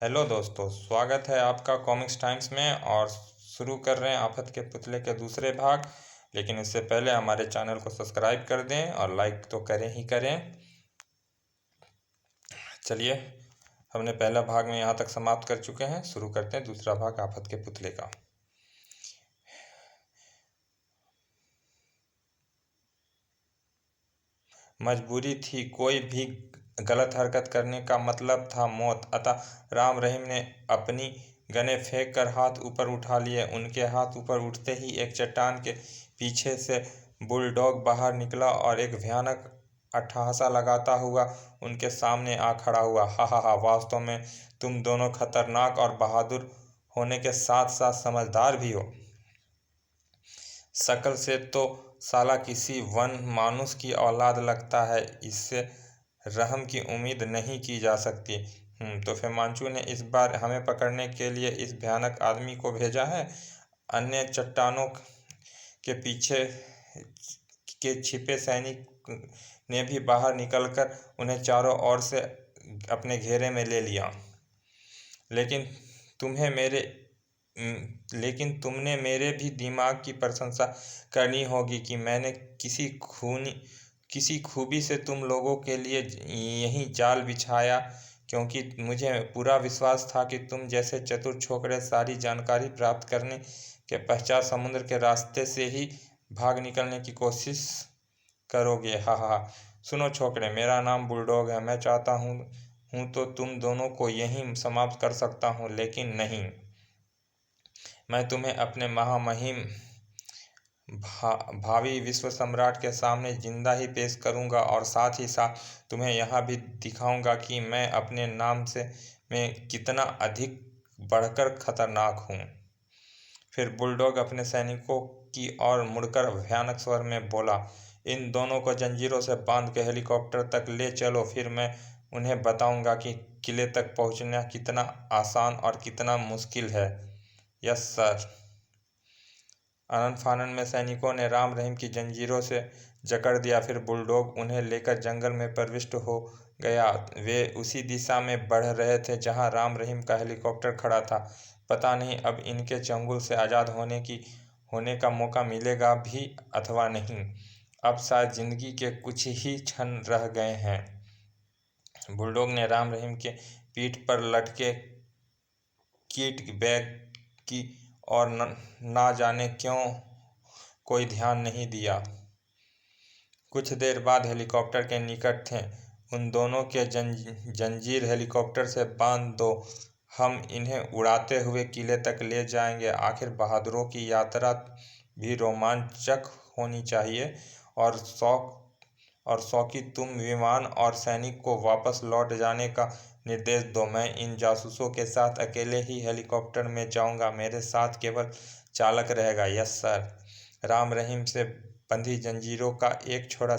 Hello दोस्तों, स्वागत है आपका कॉमिक्स टाइम्स में। और शुरू कर रहे हैं आफत के पुतले के दूसरे भाग। लेकिन इससे पहले हमारे चैनल को सब्सक्राइब कर दें और लाइक तो करें ही करें। चलिए, हमने पहला भाग में यहाँ तक समाप्त कर चुके हैं। शुरू करते हैं दूसरा भाग आफत के पुतले का। मजबूरी थी, कोई भी गलत हरकत करने का मतलब था मौत। अतः राम रहीम ने अपनी गने फेंक कर हाथ ऊपर उठा लिए। उनके हाथ ऊपर उठते ही एक चट्टान के पीछे से बुलडॉग बाहर निकला और एक भयानक अट्टहासा लगाता हुआ उनके सामने आ खड़ा हुआ। हा हा हा, वास्तव में तुम दोनों खतरनाक और बहादुर होने के साथ साथ समझदार भी हो। शक्ल से तो साला किसी वन मानुस की औलाद लगता है, इससे रहम की उम्मीद नहीं की जा सकती। तो फिर मांचू ने इस बार हमें पकड़ने के लिए इस भयानक आदमी को भेजा है। अन्य चट्टानों के पीछे के छिपे सैनिक ने भी बाहर निकलकर उन्हें चारों ओर से अपने घेरे में ले लिया। लेकिन तुम्हें मेरे लेकिन तुमने मेरे भी दिमाग की प्रशंसा करनी होगी कि मैंने किसी खूबी से तुम लोगों के लिए यही जाल बिछाया, क्योंकि मुझे पूरा विश्वास था कि तुम जैसे चतुर छोकरे सारी जानकारी प्राप्त करने के पश्चात समुद्र के रास्ते से ही भाग निकलने की कोशिश करोगे। हा हा। सुनो छोकरे, मेरा नाम बुलडॉग है। मैं चाहता हूँ तो तुम दोनों को यहीं समाप्त कर सकता हूँ, लेकिन नहीं, मैं तुम्हें अपने महामहिम भावी विश्व सम्राट के सामने जिंदा ही पेश करूंगा और साथ ही साथ तुम्हें यह भी दिखाऊंगा कि मैं अपने नाम से में कितना अधिक बढ़कर खतरनाक हूँ। फिर बुलडॉग अपने सैनिकों की ओर मुड़कर भयानक स्वर में बोला, इन दोनों को जंजीरों से बांध के हेलीकॉप्टर तक ले चलो, फिर मैं उन्हें बताऊंगा कि किले तक पहुंचना कितना आसान और कितना मुश्किल है। Yes sir. आनन फानन में सैनिकों ने राम रहीम की जंजीरों से जकड़ दिया। फिर बुलडॉग उन्हें लेकर जंगल में प्रविष्ट हो गया। वे उसी दिशा में बढ़ रहे थे जहां राम रहीम का हेलीकॉप्टर खड़ा था। पता नहीं अब इनके चंगुल से आज़ाद होने का मौका मिलेगा भी अथवा नहीं। अब शायद जिंदगी के कुछ ही क्षण रह गए हैं। बुलडॉग ने राम रहीम के पीठ पर लटके किट बैग की और ना जाने क्यों कोई ध्यान नहीं दिया। कुछ देर बाद हेलीकॉप्टर के निकट थे। उन दोनों के जंजीर हेलीकॉप्टर से बांध दो, हम इन्हें उड़ाते हुए किले तक ले जाएंगे। आखिर बहादुरों की यात्रा भी रोमांचक होनी चाहिए। और शौकी तुम विमान और सैनिक को वापस लौट जाने का निर्देश दो। मैं इन जासूसों के साथ अकेले ही हेलीकॉप्टर में जाऊंगा, मेरे साथ केवल चालक रहेगा। Yes sir. राम रहीम से बंधी जंजीरों का एक छोड़ा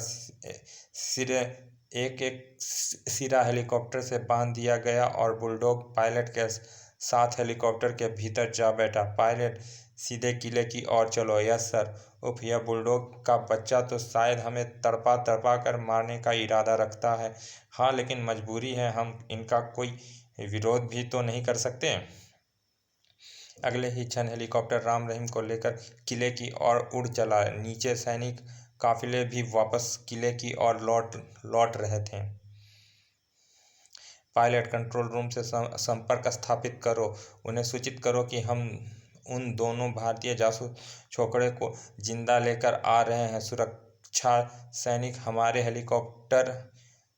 एक एक सिरा हेलीकॉप्टर से बांध दिया गया और बुलडॉग पायलट के साथ हेलीकॉप्टर के भीतर जा बैठा। पायलट, सीधे किले की ओर चलो। Yes sir. उफ, यह बुलडॉग का बच्चा तो शायद हमें तड़पा तड़पा कर मारने का इरादा रखता है। हाँ, लेकिन मजबूरी है, हम इनका कोई विरोध भी तो नहीं कर सकते। अगले ही क्षण हेलीकॉप्टर राम रहीम को लेकर किले की ओर उड़ चला। नीचे सैनिक काफिले भी वापस किले की ओर लौट रहे थे। पायलट, कंट्रोल रूम से संपर्क स्थापित करो। उन्हें सूचित करो कि हम उन दोनों भारतीय जासूस छोकरे को जिंदा लेकर आ रहे हैं। सुरक्षा सैनिक हमारे हेलीकॉप्टर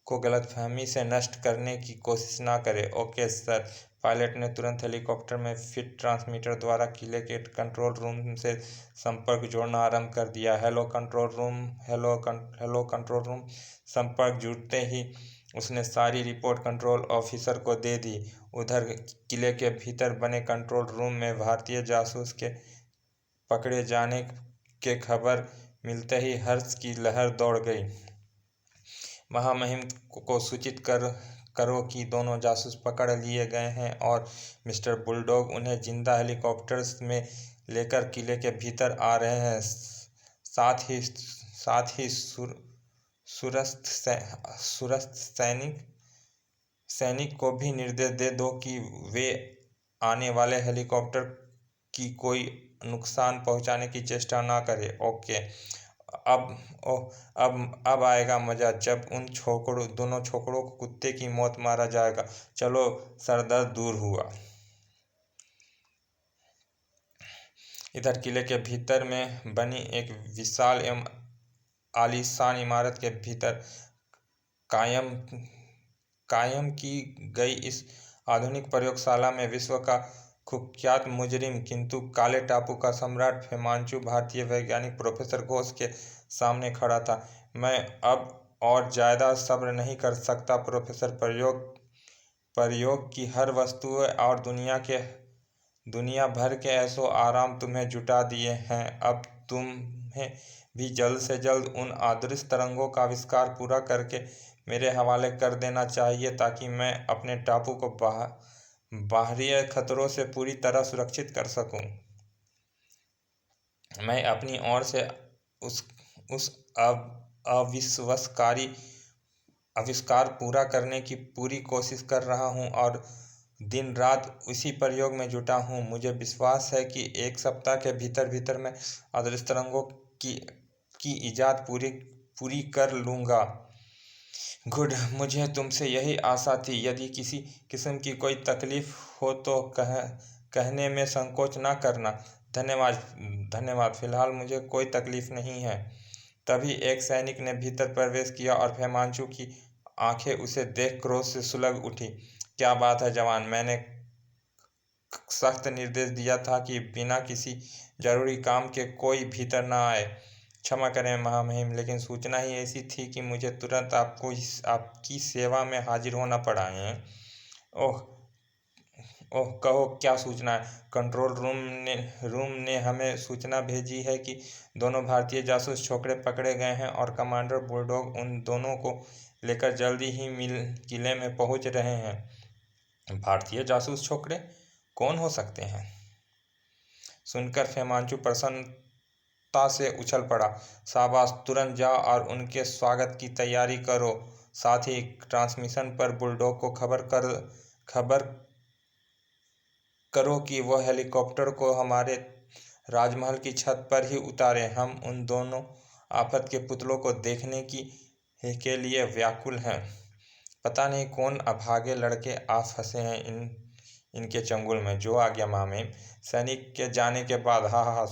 को गलतफहमी से नष्ट करने की कोशिश ना करें। Okay sir. पायलट ने तुरंत हेलीकॉप्टर में फिट ट्रांसमीटर द्वारा किले के कंट्रोल रूम से संपर्क जोड़ना आरंभ कर दिया। Hello control room. Hello control room. संपर्क जुड़ते ही उसने सारी रिपोर्ट कंट्रोल ऑफिसर को दे दी। उधर किले के भीतर बने कंट्रोल रूम में भारतीय जासूस के पकड़े जाने के खबर मिलते ही हर्ष की लहर दौड़ गई। महामहिम को सूचित करो कि दोनों जासूस पकड़ लिए गए हैं और मिस्टर बुलडॉग उन्हें जिंदा हेलीकॉप्टर में लेकर किले के भीतर आ रहे हैं। साथ ही सूरस्थ सैनिक को भी निर्देश दे दो कि वे आने वाले हेलीकॉप्टर की कोई नुकसान पहुंचाने की चेष्टा ना करे। ओके। अब अब आएगा मजा, जब उन दोनों छोकरों को कुत्ते की मौत मारा जाएगा। चलो, सरदर्द दूर हुआ। इधर किले के भीतर में बनी एक विशाल एवं आलीशान इमारत के भीतर कायम की गई इस आधुनिक प्रयोगशाला में विश्व का कुख्यात मुजरिम किंतु काले टापू का सम्राट हिमांशु भारतीय वैज्ञानिक प्रोफेसर घोष के सामने खड़ा था। मैं अब और ज़्यादा सब्र नहीं कर सकता प्रोफेसर। प्रयोग की हर वस्तु और दुनिया भर के ऐसो आराम तुम्हें जुटा दिए हैं। अब तुम्हें भी जल्द से जल्द उन अदृश्य तरंगों का आविष्कार पूरा करके मेरे हवाले कर देना चाहिए, ताकि मैं अपने टापू को बाहरी खतरों से पूरी तरह सुरक्षित कर सकूं। मैं अपनी ओर से उस अविश्वासकारी आविष्कार पूरा करने की पूरी कोशिश कर रहा हूं और दिन रात उसी प्रयोग में जुटा हूं। मुझे विश्वास है कि एक सप्ताह के भीतर मैं अदृश्य तरंगों की इजाद पूरी कर लूँगा। गुड, मुझे तुमसे यही आशा थी। यदि किसी किस्म की कोई तकलीफ हो तो कहने में संकोच ना करना। धन्यवाद। फिलहाल मुझे कोई तकलीफ नहीं है। तभी एक सैनिक ने भीतर प्रवेश किया और हिमांशु की आंखें उसे देख क्रोध से सुलग उठी। क्या बात है जवान, मैंने सख्त निर्देश दिया था कि बिना किसी जरूरी काम के कोई भीतर ना आए। क्षमा करें महामहिम, लेकिन सूचना ही ऐसी थी कि मुझे तुरंत आपकी सेवा में हाजिर होना पड़ा है। ओह, कहो क्या सूचना है? कंट्रोल रूम ने हमें सूचना भेजी है कि दोनों भारतीय जासूस छोकरे पकड़े गए हैं और कमांडर बुलडॉग उन दोनों को लेकर जल्दी ही किले में पहुंच रहे हैं। भारतीय जासूस छोकरे कौन हो सकते हैं? सुनकर हिमांशु प्रसन्नता से उछल पड़ा। शाबाश, तुरंत जाओ और उनके स्वागत की तैयारी करो। साथ ही ट्रांसमिशन पर बुलडॉग को खबर करो कि वह हेलीकॉप्टर को हमारे राजमहल की छत पर ही उतारे। हम उन दोनों आफत के पुतलों को देखने के लिए व्याकुल हैं। पता नहीं कौन अभागे लड़के आ फंसे हैं इनके चंगुल में। जो आ गया मामे। सैनिक के जाने के बाद हा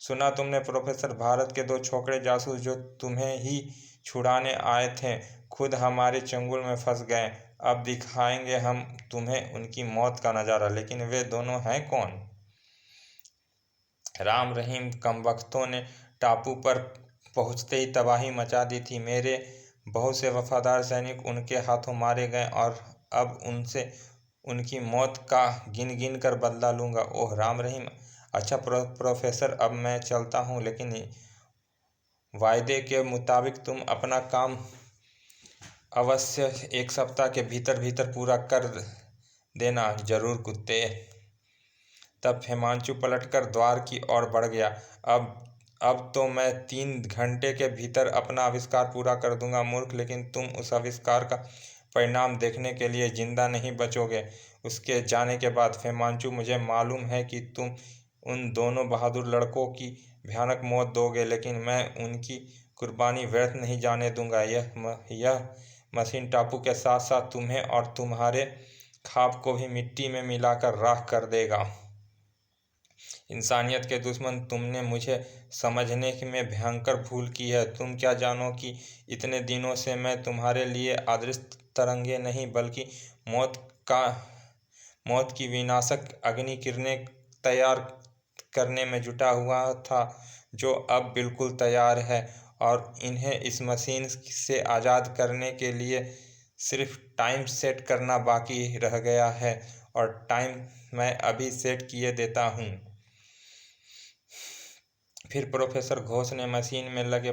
सुना तुमने प्रोफेसर? भारत के दो छोकरे जासूस जो तुम्हें ही छुड़ाने आए थे खुद हमारे चंगुल में फंस गए। अब दिखाएंगे हम तुम्हें उनकी मौत का नज़ारा। लेकिन वे दोनों हैं कौन? राम रहीम कमबख्तों ने टापू पर पहुंचते ही तबाही मचा दी थी। मेरे बहुत से वफादार सैनिक उनके हाथों मारे गए और अब उनसे उनकी मौत का गिन गिन कर बदला लूँगा। ओह राम रहीम, अच्छा प्रोफेसर, अब मैं चलता हूँ, लेकिन वायदे के मुताबिक तुम अपना काम अवश्य एक सप्ताह के भीतर पूरा कर देना। जरूर कुत्ते। तब हिमांशु पलटकर द्वार की ओर बढ़ गया। अब तो मैं 3 घंटे के भीतर अपना आविष्कार पूरा कर दूंगा मूर्ख, लेकिन तुम उस आविष्कार का परिणाम देखने के लिए जिंदा नहीं बचोगे। उसके जाने के बाद हिमांशु, मुझे मालूम है कि तुम उन दोनों बहादुर लड़कों की भयानक मौत दोगे, लेकिन मैं उनकी कुर्बानी व्यर्थ नहीं जाने दूंगा। यह मशीन टापू के साथ साथ तुम्हें और तुम्हारे ख्वाब को भी मिट्टी में मिलाकर राख कर देगा। इंसानियत के दुश्मन, तुमने मुझे समझने में भयंकर भूल की है। तुम क्या जानो कि इतने दिनों से मैं तुम्हारे लिए अदृश्य तरंगे नहीं बल्कि मौत की विनाशक अग्नि किरणें तैयार करने में जुटा हुआ था, जो अब बिल्कुल तैयार है। और इन्हें इस मशीन से आज़ाद करने के लिए सिर्फ टाइम सेट करना बाकी रह गया है, और टाइम मैं अभी सेट किए देता हूँ। फिर प्रोफेसर घोष ने मशीन में लगे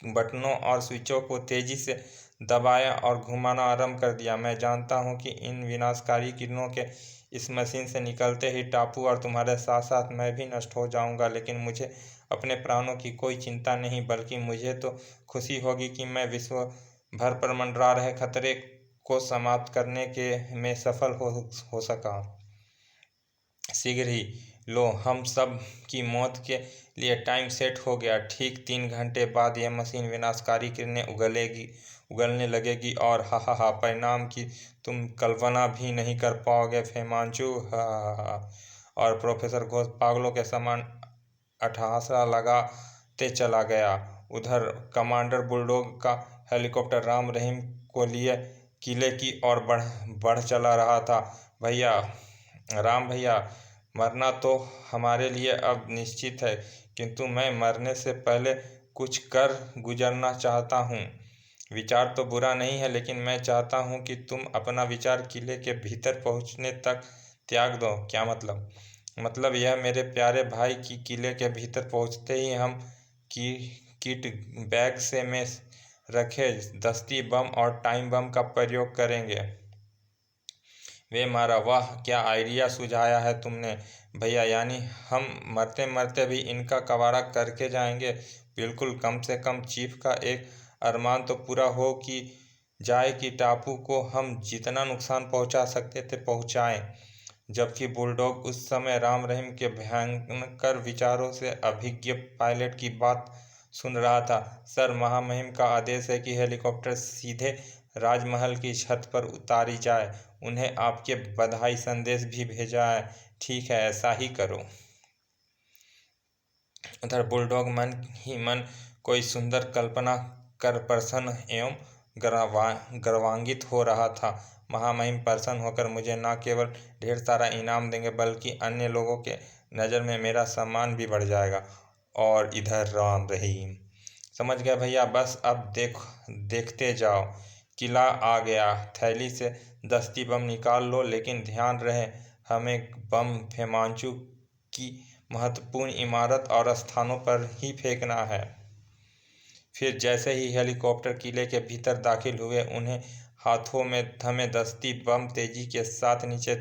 बटनों और स्विचों को तेजी से दबाया और घुमाना आरंभ कर दिया। मैं जानता हूँ कि इन विनाशकारी किरणों के इस मशीन से निकलते ही टापू और तुम्हारे साथ साथ मैं भी नष्ट हो जाऊंगा, लेकिन मुझे अपने प्राणों की कोई चिंता नहीं, बल्कि मुझे तो खुशी होगी कि मैं भर पर मंडरा रहे खतरे को समाप्त करने के में सफल हो सका। शीघ्र ही लो हम सब की मौत के लिए टाइम सेट हो गया। ठीक 3 घंटे बाद यह मशीन विनाशकारी किरणें उगलने लगेगी और हा परिणाम की तुम कल्पना भी नहीं कर पाओगे फेमांचू। हा। और प्रोफेसर घोष पागलों के समान अट्टहासा लगाते चला गया। उधर कमांडर बुलडॉग का हेलीकॉप्टर राम रहीम को लिए किले की ओर बढ़ चला रहा था। भैया, राम भैया, मरना तो हमारे लिए अब निश्चित है, किंतु मैं मरने से पहले कुछ कर गुजरना चाहता हूँ। विचार तो बुरा नहीं है, लेकिन मैं चाहता हूँ कि तुम अपना विचार किले के भीतर पहुँचने तक त्याग दो। क्या मतलब? मतलब यह मेरे प्यारे भाई कि किले के भीतर पहुँचते ही हम किट बैग से में रखे दस्ती बम और टाइम बम का प्रयोग करेंगे। वे मारा, वाह क्या आइडिया सुझाया है तुमने भैया, यानी हम मरते मरते भी इनका कबाड़ा करके जाएंगे। बिल्कुल, कम से कम चीफ का एक अरमान तो पूरा हो कि जाए कि टापू को हम जितना नुकसान पहुंचा सकते थे पहुंचाएं। जबकि बुलडॉग उस समय राम रहीम के भयंकर विचारों से अभिज्ञ पायलट की बात सुन रहा था। सर, महामहिम का आदेश है कि हेलीकॉप्टर सीधे राजमहल की छत पर उतारी जाए। उन्हें आपके बधाई संदेश भी भेजा है। ठीक है, ऐसा ही करो। उधर बुलडॉग मन ही मन कोई सुंदर कल्पना कर प्रसन्न एवं गर्वान्वित हो रहा था। महामहिम प्रसन्न होकर मुझे न केवल ढेर सारा इनाम देंगे, बल्कि अन्य लोगों के नज़र में मेरा सम्मान भी बढ़ जाएगा। और इधर राम रहीम, समझ गया भैया, बस अब देखते जाओ। किला आ गया, थैली से दस्ती बम निकाल लो, लेकिन ध्यान रहे हमें बम फेमांचू की महत्वपूर्ण इमारत और स्थानों पर ही फेंकना है। फिर जैसे ही हेलीकॉप्टर किले के भीतर दाखिल हुए, उन्हें हाथों में थमे दस्ती बम तेजी के साथ नीचे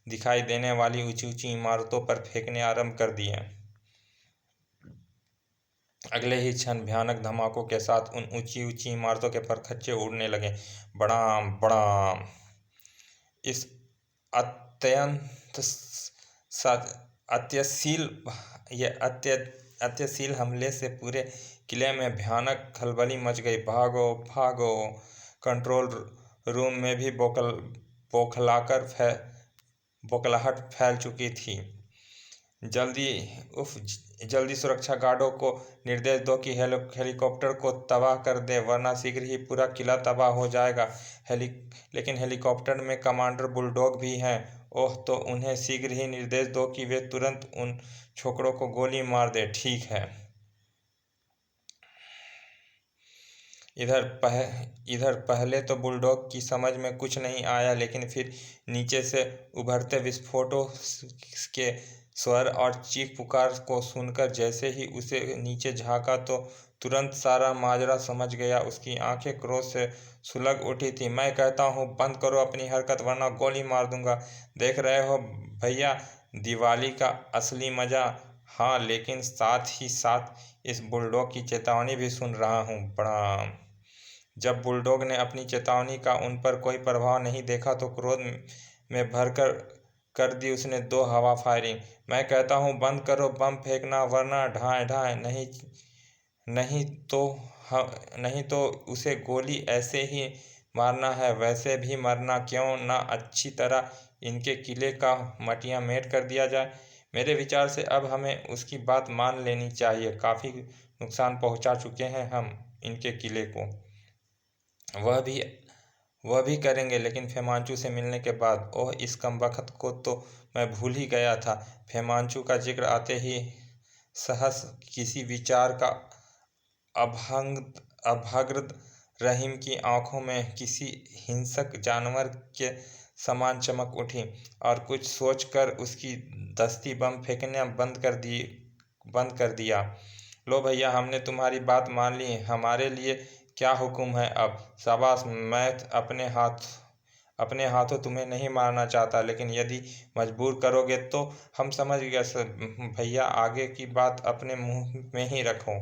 दिखाई देने वाली ऊंची ऊंची इमारतों पर फेंकने आरंभ कर दिए। अगले ही क्षण भयानक धमाकों के साथ उन ऊंची ऊंची इमारतों के परखच्चे उड़ने लगे। बड़ाम बड़ाम। इस अत्यंत अत्यशील हमले से पूरे किले में भयानक खलबली मच गई। भागो भागो। कंट्रोल रूम में भी बौखलाहट फैल चुकी थी। जल्दी सुरक्षा गार्डों को निर्देश दो कि हेलीकॉप्टर को तबाह कर दे, वरना शीघ्र ही पूरा किला तबाह हो जाएगा। लेकिन हेलीकॉप्टर में कमांडर बुलडॉग भी हैं। ओह, तो उन्हें शीघ्र ही निर्देश दो कि वे तुरंत उन छोकरों को गोली मार दे। ठीक है। इधर पहले तो बुलडॉग की समझ में कुछ नहीं आया, लेकिन फिर नीचे से उभरते विस्फोटों के स्वर और चीख पुकार को सुनकर जैसे ही उसे नीचे झांका तो तुरंत सारा माजरा समझ गया। उसकी आंखें क्रोध से सुलग उठी थी। मैं कहता हूँ बंद करो अपनी हरकत, वरना गोली मार दूंगा। देख रहे हो भैया, दिवाली का असली मजा। हाँ, लेकिन साथ ही साथ इस बुलडॉग की चेतावनी भी सुन रहा हूँ। प्रणाम। जब बुलडॉग ने अपनी चेतावनी का उन पर कोई प्रभाव नहीं देखा तो क्रोध में भरकर कर दी उसने 2 हवा फायरिंग। मैं कहता हूँ बंद करो बम फेंकना, वरना ढाएं ढाएं। नहीं तो उसे गोली ऐसे ही मारना है, वैसे भी मरना क्यों ना अच्छी तरह इनके किले का मटिया मेट कर दिया जाए। मेरे विचार से अब हमें उसकी बात मान लेनी चाहिए। काफ़ी नुकसान पहुंचा चुके हैं हम इनके किले को। वह भी करेंगे, लेकिन फेमांचू से मिलने के बाद। ओह, इस कमबख्त को तो मैं भूल ही गया था। फेमांचू का जिक्र आते ही सहस किसी विचार का अभ्रद रहीम की आंखों में किसी हिंसक जानवर के समान चमक उठी और कुछ सोचकर उसकी दस्ती बम फेंकना बंद कर दिया। लो भैया, हमने तुम्हारी बात मान ली। हमारे लिए क्या हुक्म है अब? शाबाश। मैं अपने हाथों तुम्हें नहीं मारना चाहता, लेकिन यदि मजबूर करोगे तो हम समझ गए भैया, आगे की बात अपने मुंह में ही रखो।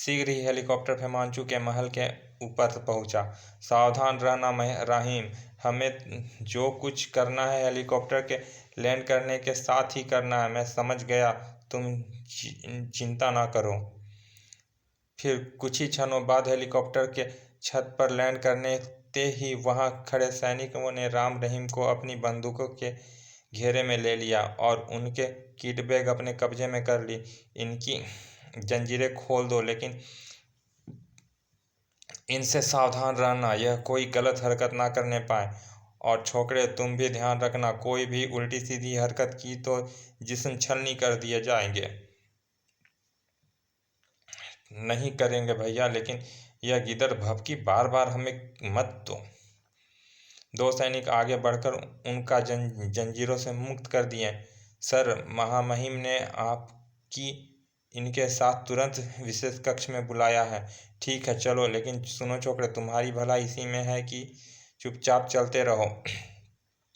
शीघ्र ही हेलीकॉप्टर फेमांचू के महल के ऊपर पहुंचा। सावधान रहना राहिम, हमें जो कुछ करना है हेलीकॉप्टर के लैंड करने के साथ ही करना है। मैं समझ गया, तुम चिंता ना करो। फिर कुछ ही क्षणों बाद हेलीकॉप्टर के छत पर लैंड करने ते ही वहां खड़े सैनिकों ने राम रहीम को अपनी बंदूकों के घेरे में ले लिया और उनके किट बैग अपने कब्जे में कर ली। इनकी जंजीरें खोल दो, लेकिन इनसे सावधान रहना, यह कोई गलत हरकत ना करने पाए। और छोकरे, तुम भी ध्यान रखना, कोई भी उल्टी सीधी हरकत की तो जिस्म छलनी कर दिए जाएंगे। नहीं करेंगे भैया, लेकिन यह गिदड़ भभकी बार बार हमें मत दो। दो सैनिक आगे बढ़कर उनका जंजीरों से मुक्त कर दिए। सर, महामहिम ने आपकी इनके साथ तुरंत विशेष कक्ष में बुलाया है। ठीक है, चलो, लेकिन सुनो छोकरे, तुम्हारी भलाई इसी में है कि चुपचाप चलते रहो।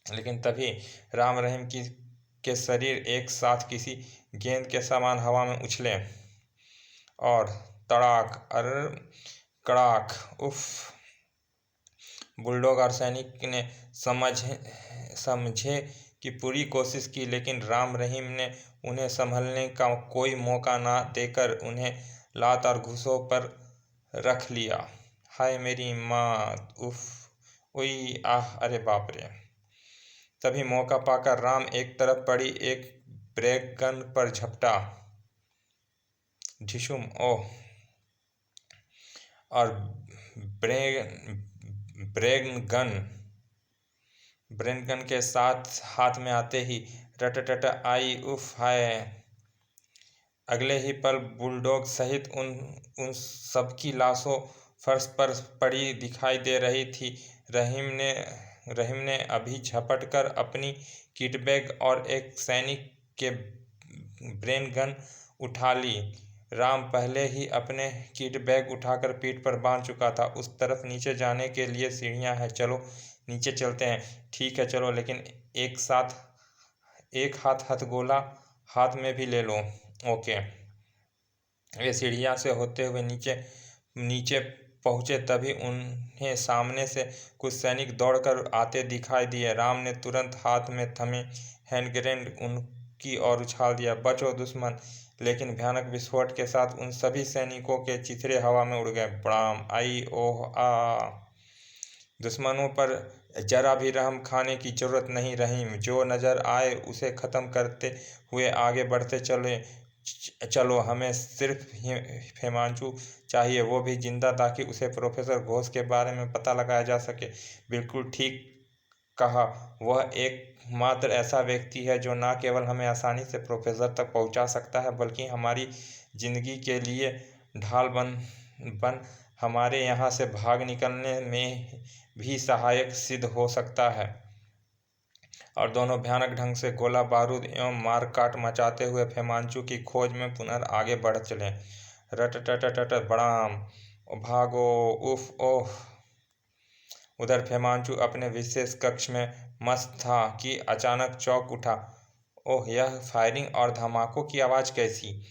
लेकिन तभी राम रहीम के शरीर एक साथ किसी गेंद के समान हवा में उछले और तड़ाक, कड़ाक, उफ। बुलडॉग और सैनिक ने समझे की पूरी कोशिश की, लेकिन राम रहीम ने उन्हें संभलने का कोई मौका ना देकर उन्हें लात और घूंसों पर रख लिया। हाय मेरी माँ, उफ, उई, आह, अरे बाप रे। तभी मौका पाकर राम एक तरफ पड़ी एक ब्रेक गन पर झपटा। ढिशुम, ओह। और ब्रेन गन के साथ हाथ में आते ही रटटट आई, उफ, हाय। अगले ही पल बुलडॉग सहित उन सबकी लाशों फर्श पर पड़ी दिखाई दे रही थी। रहीम ने अभी झपट कर अपनी किट बैग और एक सैनिक के ब्रेन गन उठा ली। राम पहले ही अपने किट बैग उठाकर पीठ पर बांध चुका था। उस तरफ नीचे जाने के लिए सीढ़ियां हैं, चलो नीचे चलते हैं। ठीक है, चलो, लेकिन एक हाथ हथगोला हाथ में भी ले लो। ओके। वे सीढ़ियां से होते हुए नीचे पहुंचे, तभी उन्हें सामने से कुछ सैनिक दौड़कर आते दिखाई दिए। राम ने तुरंत हाथ में थमे हैंड ग्रेनेड उनकी ओर उछाल दिया। बचो दुश्मन! लेकिन भयानक विस्फोट के साथ उन सभी सैनिकों के चिथड़े हवा में उड़ गए। बड़ाम, आई, ओह, आ। दुश्मनों पर जरा भी रहम खाने की जरूरत नहीं रहीम, जो नजर आए उसे खत्म करते हुए आगे बढ़ते चलो। हमें सिर्फ हिमांशु चाहिए, वो भी जिंदा, ताकि उसे प्रोफेसर घोष के बारे में पता लगाया जा सके। बिल्कुल ठीक कहा, वह एकमात्र ऐसा व्यक्ति है जो न केवल हमें आसानी से प्रोफेसर तक पहुंचा सकता है, बल्कि हमारी जिंदगी के लिए ढाल बन हमारे यहाँ से भाग निकलने में भी सहायक सिद्ध हो सकता है। और दोनों भयानक ढंग से गोला बारूद एवं मारकाट मचाते हुए फेमांचू की खोज में पुनः आगे बढ़ चले। रटटटटट, बड़ाम, भागो, उफ, ओह। उधर फेमांचू अपने विशेष कक्ष में मस्त था कि अचानक चौंक उठा। ओह, यह फायरिंग और धमाकों की आवाज़ कैसी?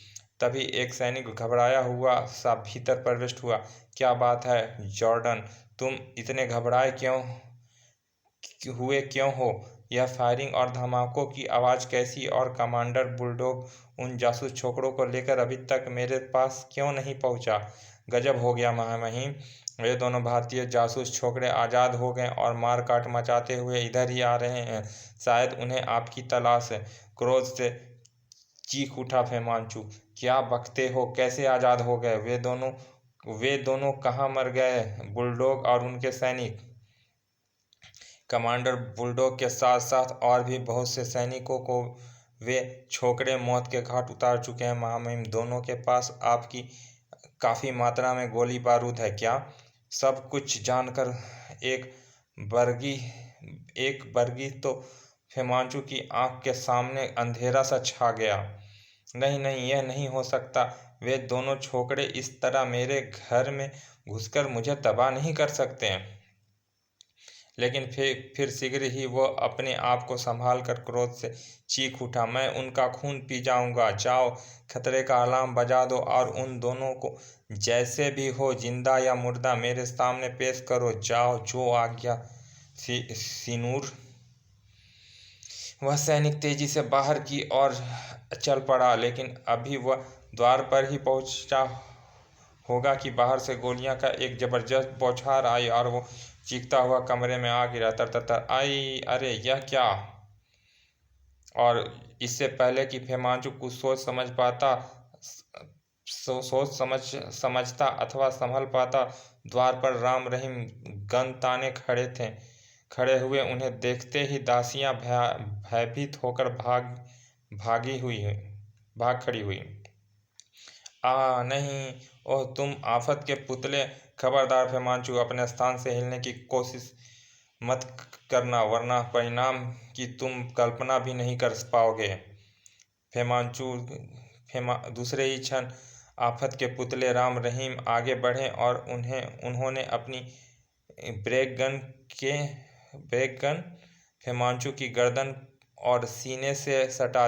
तभी एक सैनिक घबराया हुआ सा भीतर प्रविष्ट हुआ। क्या बात है जॉर्डन, तुम इतने घबराए क्यों हो? यह फायरिंग और धमाकों की आवाज़ कैसी? और कमांडर बुलडॉग उन जासूस छोकरों को लेकर अभी तक मेरे पास क्यों नहीं पहुंचा? गजब हो गया महामहिम, वे दोनों भारतीय जासूस छोकरे आज़ाद हो गए और मारकाट मचाते हुए इधर ही आ रहे हैं। शायद उन्हें आपकी तलाश है। क्रोध से चीख उठा फेमांचू। क्या बकते हो? कैसे आज़ाद हो गए? वे दोनों कहाँ मर गए? बुलडॉग और उनके सैनिक? कमांडर बुलडॉग के साथ साथ और भी बहुत से सैनिकों को वे छोकरे मौत के घाट उतार चुके हैं महामहिम। दोनों के पास आपकी काफ़ी मात्रा में गोली बारूद है क्या? सब कुछ जानकर एक बरगी तो फेमांचू की आंख के सामने अंधेरा सा छा गया। नहीं नहीं, यह नहीं हो सकता। वे दोनों छोकरे इस तरह मेरे घर में घुसकर मुझे तबाह नहीं कर सकते। लेकिन फिर शीघ्र ही वो अपने आप को संभाल कर क्रोध से चीख उठा, मैं उनका खून पी जाऊंगा। जाओ, खतरे का अलार्म बजा दो और उन दोनों को जैसे भी हो, जिंदा या मुर्दा, मेरे सामने पेश करो। जाओ, जो आज्ञा सिनूर। वह सैनिक तेजी से बाहर की ओर चल पड़ा, लेकिन अभी वह द्वार पर ही पहुंचा होगा कि बाहर से गोलियां का एक जबरदस्त बौछार आई और वो चीखता हुआ कमरे में आ गिरा। तर तर तर आई, अरे यह क्या! और इससे पहले कि फेमांचू कुछ समझता अथवा संभल पाता, द्वार पर राम रहीम गन ताने खड़े हुए। उन्हें देखते ही दासियां भयभीत होकर भाग खड़ी हुई। नहीं, ओह तुम आफत के पुतले! खबरदार फेमांचू, अपने स्थान से हिलने की कोशिश मत करना, वरना परिणाम की तुम कल्पना भी नहीं कर पाओगे। दूसरे ही क्षण आफत के पुतले राम रहीम आगे बढ़े और उन्होंने अपनी ब्रेक गन फेमांचू की गर्दन और सीने से सटा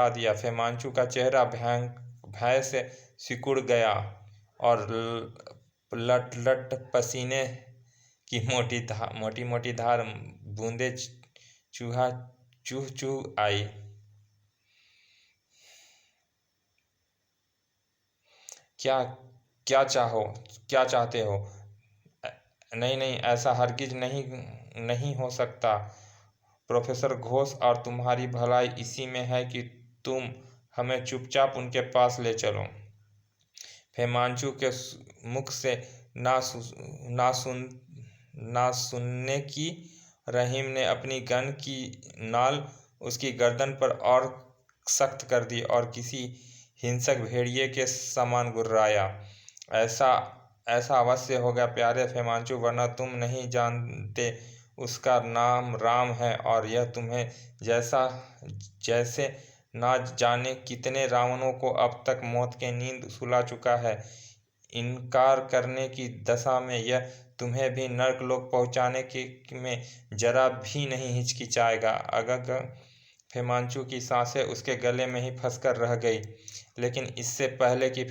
दिया। फेमांचू का चेहरा भय से सिकुड़ गया और लट पसीने की मोटी मोटी धार बूंदें चूह चूह आई। क्या चाहते हो? नहीं नहीं, ऐसा हरगिज नहीं हो सकता प्रोफेसर घोष, और तुम्हारी भलाई इसी में है कि तुम हमें चुपचाप उनके पास ले चलो। फेमांचू के मुख से ना सुनने की रहीम ने अपनी गन की नाल उसकी गर्दन पर और सख्त कर दी और किसी हिंसक भेड़िए के समान गुर्राया। ऐसा अवश्य होगा प्यारे फेमांचू, वरना तुम नहीं जानते उसका नाम राम है, और यह तुम्हें जैसे ना जाने कितने रावणों को अब तक मौत की नींद सुला चुका है। इनकार करने की दशा में यह तुम्हें भी नर्कलोक पहुंचाने में जरा भी नहीं हिचकिचाएगा। अगग फेमांचू की सांसें उसके गले में ही फंसकर रह गई। लेकिन इससे पहले कि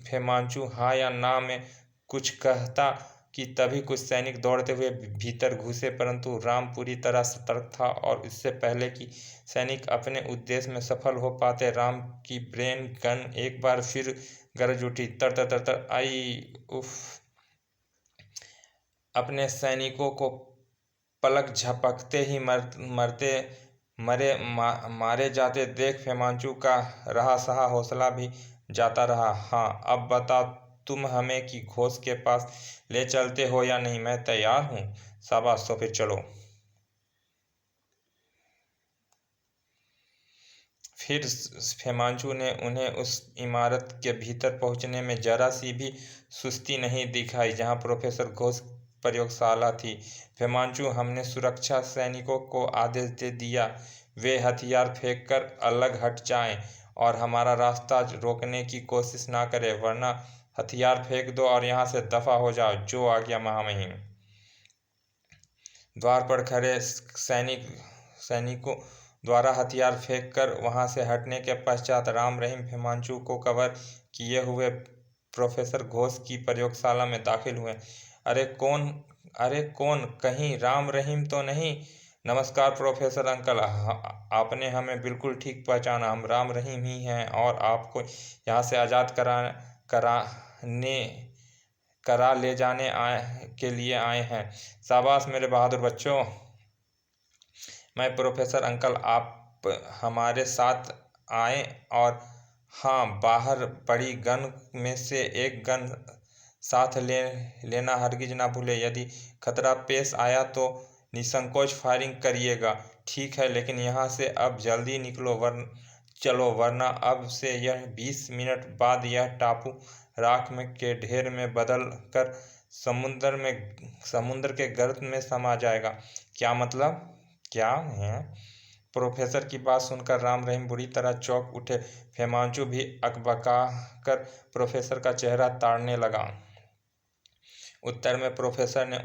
फेमांचू हाँ या ना में कुछ कहता कि तभी कुछ सैनिक दौड़ते हुए भीतर घुसे, परंतु राम पूरी तरह सतर्क था और इससे पहले कि सैनिक अपने उद्देश्य में सफल हो पाते, राम की ब्रेन गन एक बार फिर गरज उठी। तर तर तर तर आई, उफ! अपने सैनिकों को पलक झपकते ही मारे जाते देख फेमांचू का रहा सहा हौसला भी जाता रहा। हाँ, अब बता तुम हमें कि घोष के पास ले चलते हो या नहीं? मैं तैयार हूँ। शाबाश, तो फिर चलो। फिर फेमांचू ने उन्हें उस इमारत के भीतर पहुंचने में जरा सी भी सुस्ती नहीं दिखाई जहां प्रोफेसर घोष प्रयोगशाला थी। फेमांचू, हमने सुरक्षा सैनिकों को आदेश दे दिया, वे हथियार फेंककर अलग हट जाएं और हमारा रास्ता रोकने की कोशिश ना करें, वरना हथियार फेंक दो और यहाँ से दफा हो जाओ। जो आज्ञा महामहिम। द्वार पर खड़े सैनिकों द्वारा हथियार फेंककर वहां से हटने के पश्चात राम रहीम फेमांचू को कवर किए हुए प्रोफेसर घोष की प्रयोगशाला में दाखिल हुए। अरे कौन? कहीं राम रहीम तो नहीं? नमस्कार प्रोफेसर अंकल, आपने हमें बिल्कुल ठीक पहचाना। हम राम रहीम ही हैं और आपको यहाँ से आज़ाद करा ले जाने के लिए आए हैं। शाबाश मेरे बहादुर बच्चों। मैं प्रोफेसर अंकल, आप हमारे साथ आए और हाँ, बाहर पड़ी गन में से एक गन साथ लेना हरगिज ना भूले। यदि खतरा पेश आया तो निसंकोच फायरिंग करिएगा। ठीक है, लेकिन यहाँ से अब जल्दी निकलो वरना अब से यह 20 मिनट बाद यह टापू राख के ढेर में बदल कर समुद्र के गर्त में समा जाएगा। क्या मतलब? क्या है? प्रोफेसर की बात सुनकर राम रहीम बुरी तरह चौंक उठे। फेमांचू भी अकबका कर प्रोफेसर का चेहरा ताड़ने लगा। उत्तर में प्रोफेसर ने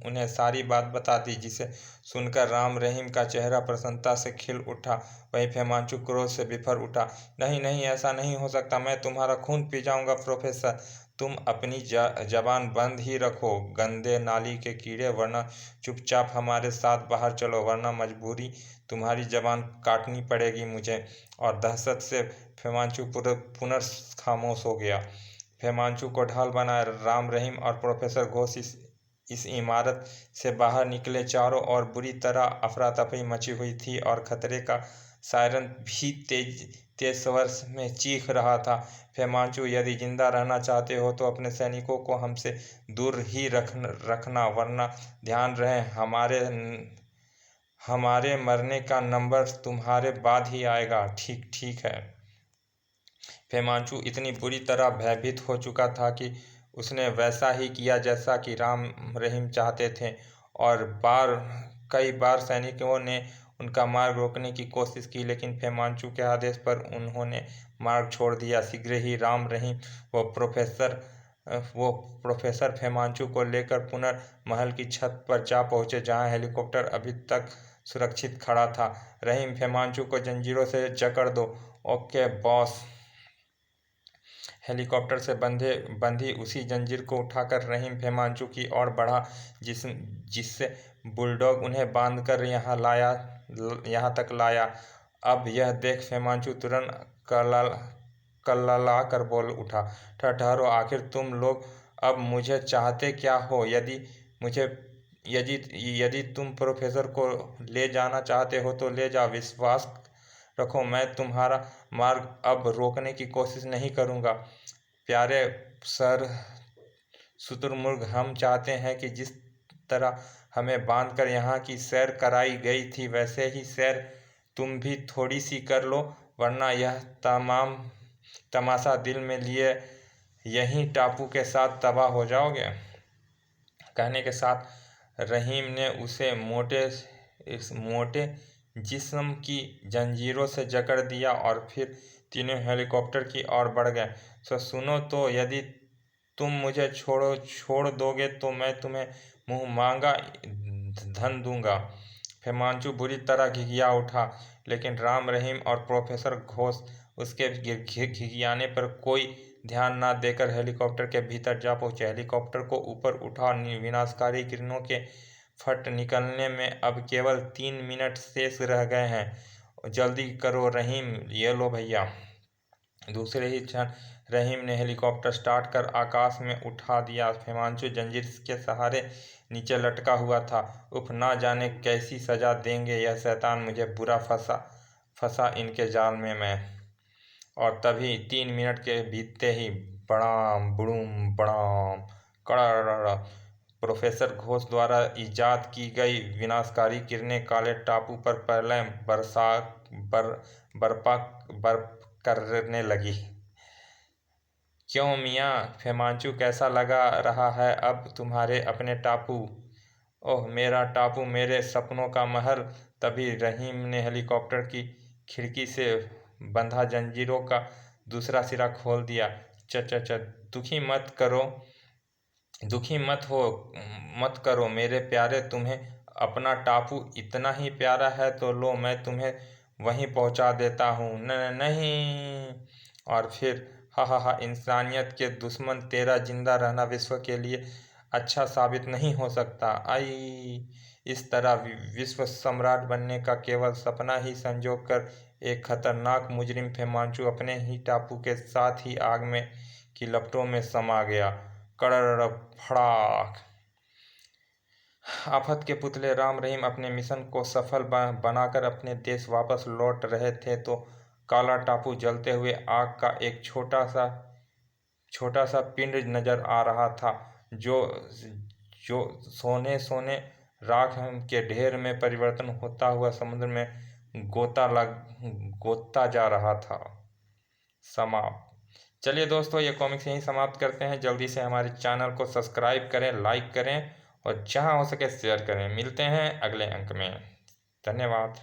उन्हें सारी बात बता दी, जिसे सुनकर राम रहीम का चेहरा प्रसन्नता से खिल उठा। वहीं फेमांचू क्रोध से बिफर उठा। नहीं नहीं, ऐसा नहीं हो सकता, मैं तुम्हारा खून पी जाऊंगा। प्रोफेसर, तुम अपनी जबान बंद ही रखो, गंदे नाली के कीड़े, वरना चुपचाप हमारे साथ बाहर चलो, वरना मजबूरी तुम्हारी जबान काटनी पड़ेगी मुझे। और दहशत से फेमांचू पुनः खामोश हो गया। फेमांचू को ढाल बनाए राम रहीम और प्रोफेसर घोष इस इमारत से बाहर निकले। चारों ओर बुरी तरह अफरा तफरी मची हुई थी और खतरे का सायरन भी तेज स्वर में चीख रहा था। फेमांचू, यदि जिंदा रहना चाहते हो तो अपने सैनिकों को हमसे दूर ही रखना, वरना ध्यान रहे हमारे मरने का नंबर तुम्हारे बाद ही आएगा। ठीक ठीक है। फेमांचू इतनी बुरी तरह भयभीत हो चुका था कि उसने वैसा ही किया जैसा कि राम रहीम चाहते थे, और कई बार सैनिकों ने उनका मार्ग रोकने की कोशिश की, लेकिन फेमांचू के आदेश पर उन्होंने मार्ग छोड़ दिया। शीघ्र ही राम रहीम वो प्रोफेसर फेमांचू को लेकर पुनर्महल की छत पर जा पहुंचे, जहां हेलीकॉप्टर अभी तक सुरक्षित खड़ा था। रहीम, फेमांचू को जंजीरों से जकड़ दो। Okay boss. हेलीकॉप्टर से बंधी उसी जंजीर को उठाकर रहीम फेमांचू की ओर बढ़ा, जिससे बुलडॉग उन्हें बांधकर यहाँ तक लाया। अब यह देख फेमांचू तुरंत कल्ला कर बोल उठा, ठहरो, आखिर तुम लोग अब मुझे चाहते क्या हो? यदि तुम प्रोफेसर को ले जाना चाहते हो तो ले जाओ। विश्वास रखो, मैं तुम्हारा मार्ग अब रोकने की कोशिश नहीं करूँगा। प्यारे सर शुतुरमुर्ग, हम चाहते हैं कि जिस तरह हमें बांधकर यहाँ की सैर कराई गई थी, वैसे ही सैर तुम भी थोड़ी सी कर लो, वरना यह तमाम तमाशा दिल में लिए यहीं टापू के साथ तबाह हो जाओगे। कहने के साथ रहीम ने उसे मोटे जिस्म की जंजीरों से जकड़ दिया और फिर तीनों हेलीकॉप्टर की ओर बढ़ गए। सुनो तो, यदि तुम मुझे छोड़ दोगे तो मैं तुम्हें मुंह मांगा धन दूंगा। फेमांचू बुरी तरह घिघिया उठा, लेकिन राम रहीम और प्रोफेसर घोष उसके घिघियाने पर कोई ध्यान न देकर हेलीकॉप्टर के भीतर जा पहुंचे। हेलीकॉप्टर को ऊपर उठा। विनाशकारी किरणों के फट निकलने में अब केवल 3 मिनट शेष रह गए हैं। जल्दी करो रहीम, ये लो भैया। दूसरे ही क्षण रहीम ने हेलीकॉप्टर स्टार्ट कर आकाश में उठा दिया। फेमांचू जंजीर के सहारे नीचे लटका हुआ था। उफ, ना जाने कैसी सजा देंगे यह शैतान मुझे, बुरा फंसा इनके जाल में मैं। और तभी 3 मिनट के बीतते ही बड़ाम बुड़ूम बड़ाम कड़ा, प्रोफेसर घोष द्वारा ईजाद की गई विनाशकारी किरणें काले टापू पर पहले बर्फ करने लगी। क्यों मियाँ, फेमांचू, कैसा लगा रहा है अब तुम्हारे अपने टापू? ओह मेरा टापू, मेरे सपनों का महल। तभी रहीम ने हेलीकॉप्टर की खिड़की से बंधा जंजीरों का दूसरा सिरा खोल दिया। च दुखी मत करो मेरे प्यारे, तुम्हें अपना टापू इतना ही प्यारा है तो लो, मैं तुम्हें वहीं पहुंचा देता हूँ। नहीं। और फिर हा, इंसानियत के दुश्मन, तेरा जिंदा रहना विश्व के लिए अच्छा साबित नहीं हो सकता। इस तरह विश्व सम्राट बनने का केवल सपना ही संजो कर एक खतरनाक मुजरिम फेमांचू अपने ही टापू के साथ ही आग में की लपटों में समा गया। कड़र फड़ाक। आफत के पुतले राम रहीम अपने मिशन को सफल बनाकर अपने देश वापस लौट रहे थे तो काला टापू जलते हुए आग का एक छोटा सा पिंड नजर आ रहा था, जो सोने राख के ढेर में परिवर्तन होता हुआ समुद्र में गोता जा रहा था। समाप्त। चलिए दोस्तों, ये कॉमिक्स यहीं समाप्त करते हैं। जल्दी से हमारे चैनल को सब्सक्राइब करें, लाइक करें और जहां हो सके शेयर करें। मिलते हैं अगले अंक में। धन्यवाद।